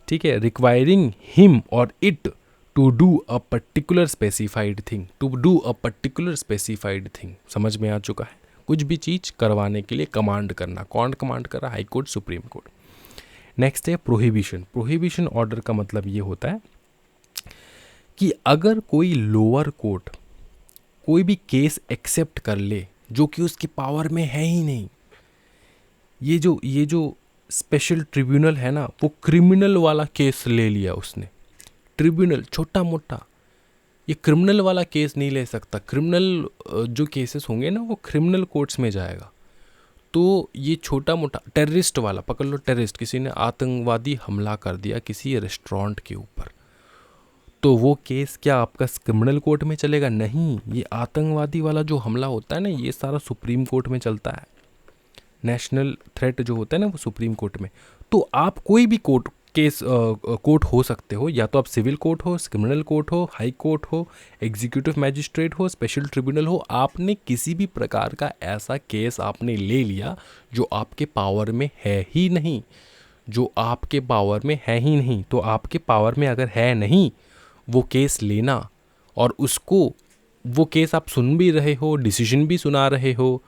ठीक है, रिक्वायरिंग हिम और it to do a particular specified thing, to do a particular specified thing. समझ में आ चुका है? कुछ भी चीज़ करवाने के लिए कमांड करना। कौन कमांड कर रहा है? High court, supreme court. Next है प्रोहिबिशन। प्रोहिबिशन ऑर्डर का मतलब ये होता है कि अगर कोई लोअर कोर्ट कोई भी केस एक्सेप्ट कर ले जो कि उसकी पावर में है ही नहीं, ये जो स्पेशल ट्रिब्यूनल है ना, वो क्रिमिनल वाला केस ले लिया उसने, ट्रिब्यूनल छोटा मोटा, ये क्रिमिनल वाला केस नहीं ले सकता। क्रिमिनल जो केसेस होंगे ना वो क्रिमिनल कोर्ट्स में जाएगा। तो ये छोटा मोटा टेररिस्ट वाला पकड़ लो, टेररिस्ट, किसी ने आतंकवादी हमला कर दिया किसी रेस्टोरेंट के ऊपर, तो वो केस क्या आपका क्रिमिनल कोर्ट में चलेगा? नहीं, ये आतंकवादी वाला जो हमला होता है ना, ये सारा सुप्रीम कोर्ट में चलता है। नेशनल थ्रेट जो होता है ना वो सुप्रीम कोर्ट में। तो आप कोई भी कोर्ट हो सकते हो, या तो आप सिविल कोर्ट हो, क्रिमिनल कोर्ट हो, हाई कोर्ट हो, एग्जीक्यूटिव मैजिस्ट्रेट हो, स्पेशल ट्रिब्यूनल हो। आपने किसी भी प्रकार का ऐसा केस आपने ले लिया जो आपके पावर में है ही नहीं, जो आपके पावर में है ही नहीं, तो आपके पावर में अगर है नहीं वो केस लेना, और उसको वो केस आप सुन भी रहे हो, डिसीजन भी सुना रहे हो,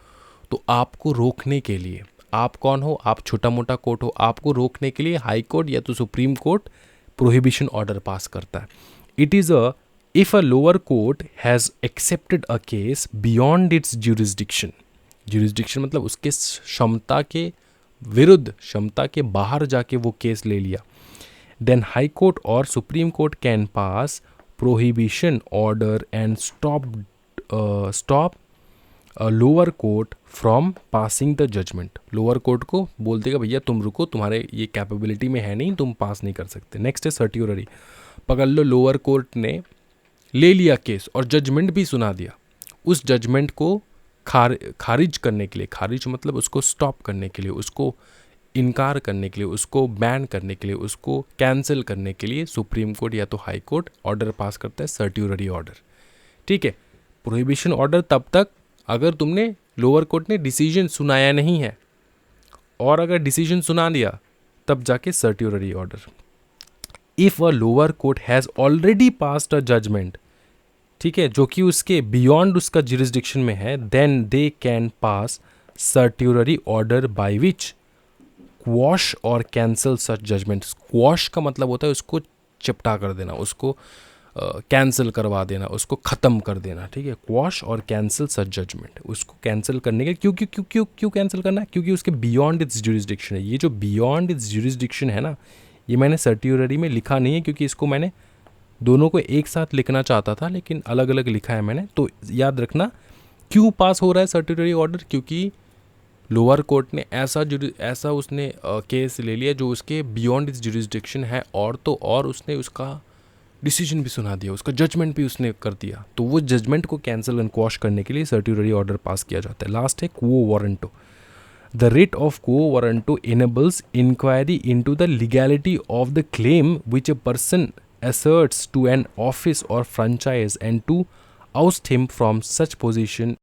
तो आपको रोकने के लिए, आप कौन हो? आप छोटा मोटा कोर्ट हो, आपको रोकने के लिए हाई कोर्ट या तो supreme court prohibition order pass करता है। It is if a lower court has accepted a case beyond it's jurisdiction. Jurisdiction मतलब उसके क्षमता के विरुद्ध, क्षमता के बाहर जाके वो केस ले लिया, then high court or supreme court can pass prohibition order and stop lower court from passing the judgement. Lower court को बोल देगा भैया तुम रुको, तुम्हारे ये कैपेबिलिटी में है नहीं, तुम पास नहीं कर सकते। नेक्स्ट है सर्ट्यूररी। पकड़ लो, लोअर कोर्ट ने ले लिया केस और जजमेंट भी सुना दिया। उस जजमेंट को खारिज करने के लिए, खारिज मतलब उसको स्टॉप करने के लिए, उसको इनकार करने के लिए, उसको बैन करने के लिए, उसको कैंसिल करने के लिए सुप्रीम कोर्ट या तो हाई कोर्ट ऑर्डर पास करता है, सर्ट्यूररी ऑर्डर। ठीक है। प्रोहिबिशन ऑर्डर तब तक अगर तुमने लोअर कोर्ट ने डिसीजन सुनाया नहीं है, और अगर डिसीजन सुना दिया तब जाके certiorari order. If a lower court has already passed a judgment, ठीक है, जो कि उसके बियॉन्ड उसका जुरिस्डिक्शन में है, then they can pass certiorari order by which quash और कैंसिल सच जजमेंट। क्वॉश का मतलब होता है उसको चिपटा कर देना, उसको कैंसिल करवा देना, उसको ख़त्म कर देना। ठीक है, क्वॉश और कैंसिल सच जजमेंट, उसको कैंसिल करने के क्यों क्यों क्यों क्यों क्यों कैंसिल करना है? क्योंकि उसके बियॉन्ड इट्स जुरिस्डिक्शन है। ये जो बियॉन्ड इट्स जुरिस्डिक्शन है ना, ये मैंने सर्ट्यूररी में लिखा नहीं है, क्योंकि इसको मैंने दोनों को एक साथ लिखना चाहता था, लेकिन अलग अलग लिखा है मैंने। तो याद रखना क्यों पास हो रहा है सर्ट्यूटरी ऑर्डर, क्योंकि लोअर कोर्ट ने ऐसा उसने केस ले लिया जो उसके बियॉन्ड इस जुरिस्डिक्शन है, और तो और उसने उसका डिसीजन भी सुना दिया, उसका जजमेंट भी उसने कर दिया। तो वो जजमेंट को कैंसिल एंड क्वॉश करने के लिए सर्ट्यूटरी ऑर्डर पास किया जाता है। लास्ट है quo warranto. The writ of quo warranto enables inquiry into the legality of the claim which a person asserts to an office or franchise and to oust him from such position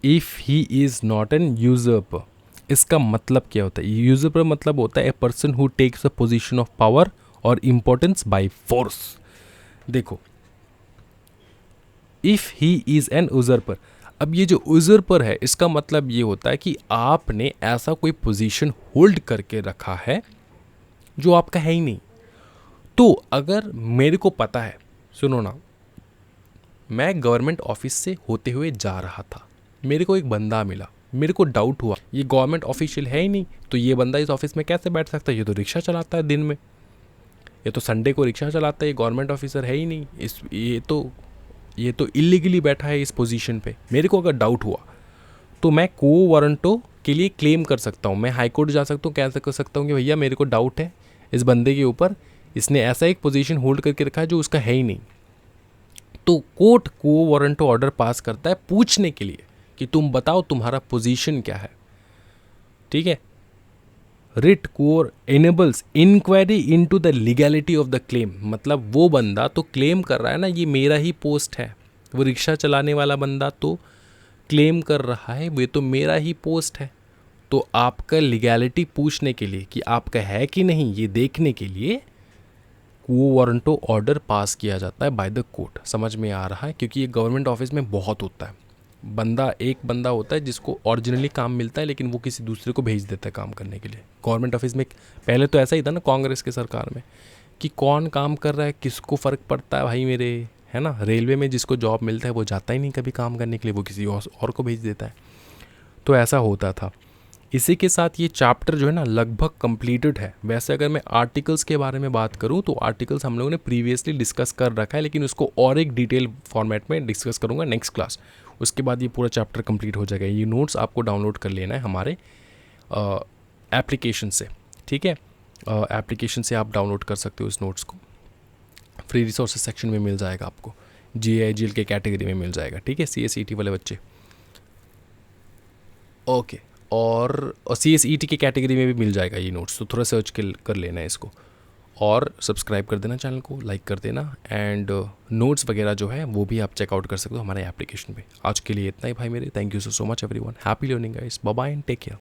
if he is not an usurper, इसका मतलब क्या होता है? यूजर्पर मतलब होता है a person who takes a position of power और इम्पोर्टेंस बाय फोर्स। देखो, if he is an usurper, अब ये जो यूजर्पर है इसका मतलब ये होता है कि आपने ऐसा कोई पोजीशन होल्ड करके रखा है जो आपका है ही नहीं। तो अगर मेरे को पता है, सुनो ना, मैं गवर्नमेंट ऑफिस से होते हुए जा रहा था, मेरे को एक बंदा मिला, मेरे को डाउट हुआ ये गवर्नमेंट ऑफिशियल है ही नहीं, तो ये बंदा इस ऑफिस में कैसे बैठ सकता है? ये तो रिक्शा चलाता है दिन में, ये तो संडे को रिक्शा चलाता है, ये गवर्नमेंट ऑफिसर है ही नहीं, ये तो इलीगली बैठा है इस पोजीशन पे। मेरे को अगर डाउट हुआ तो मैं को वारंटो के लिए क्लेम कर सकता हूँ, मैं हाई कोर्ट जा सकता हूँ, कैसे कर सकता हूँ कि भैया मेरे को डाउट है इस बंदे के ऊपर, इसने ऐसा एक पोजीशन होल्ड करके रखा है जो उसका है ही नहीं। तो कोर्ट को वारंटो ऑर्डर पास करता है पूछने के लिए कि तुम बताओ तुम्हारा पोजीशन क्या है, ठीक है। Writ quo enables inquiry into the legality of the claim, मतलब वो बंदा तो क्लेम कर रहा है ना ये मेरा ही पोस्ट है, वो रिक्शा चलाने वाला बंदा तो क्लेम कर रहा है ये तो मेरा ही पोस्ट है। तो आपका लीगैलिटी पूछने के लिए कि आपका है कि नहीं ये देखने के लिए वो वारंटो ऑर्डर पास किया जाता है बाय द कोर्ट। समझ में आ रहा है? क्योंकि ये गवर्नमेंट ऑफिस में बहुत होता है, एक बंदा होता है जिसको ओरिजिनली काम मिलता है लेकिन वो किसी दूसरे को भेज देता है काम करने के लिए गवर्नमेंट ऑफिस में। पहले तो ऐसा ही था ना कांग्रेस के सरकार में कि कौन काम कर रहा है किसको फ़र्क पड़ता है भाई मेरे, है ना। रेलवे में जिसको जॉब मिलता है वो जाता ही नहीं कभी काम करने के लिए, वो किसी और को भेज देता है। तो ऐसा होता था। इसी के साथ ये चैप्टर जो है ना लगभग कंप्लीटेड है। वैसे अगर मैं आर्टिकल्स के बारे में बात करूँ तो आर्टिकल्स हम लोगों ने प्रीवियसली डिस्कस कर रखा है, लेकिन उसको और एक डिटेल फॉर्मेट में डिस्कस करूँगा नेक्स्ट क्लास। उसके बाद ये पूरा चैप्टर कंप्लीट हो जाएगा। ये नोट्स आपको डाउनलोड कर लेना है हमारे एप्लीकेशन से, ठीक है। एप्लीकेशन से आप डाउनलोड कर सकते हो इस नोट्स को, फ्री रिसोर्सेज सेक्शन में मिल जाएगा आपको, GIGL के कैटेगरी में मिल जाएगा, ठीक है। CSET वाले बच्चे, ओके। और CSET की कैटेगरी में भी मिल जाएगा ये नोट्स, तो थोड़ा सर्च कर लेना है इसको, और सब्सक्राइब कर देना चैनल को, लाइक कर देना, एंड नोट्स वगैरह जो है वो भी आप चेकआउट कर सकते हो हमारे एप्लीकेशन पे। आज के लिए इतना ही भाई मेरे, thank you so much everyone, happy learning guys, bye bye and take care.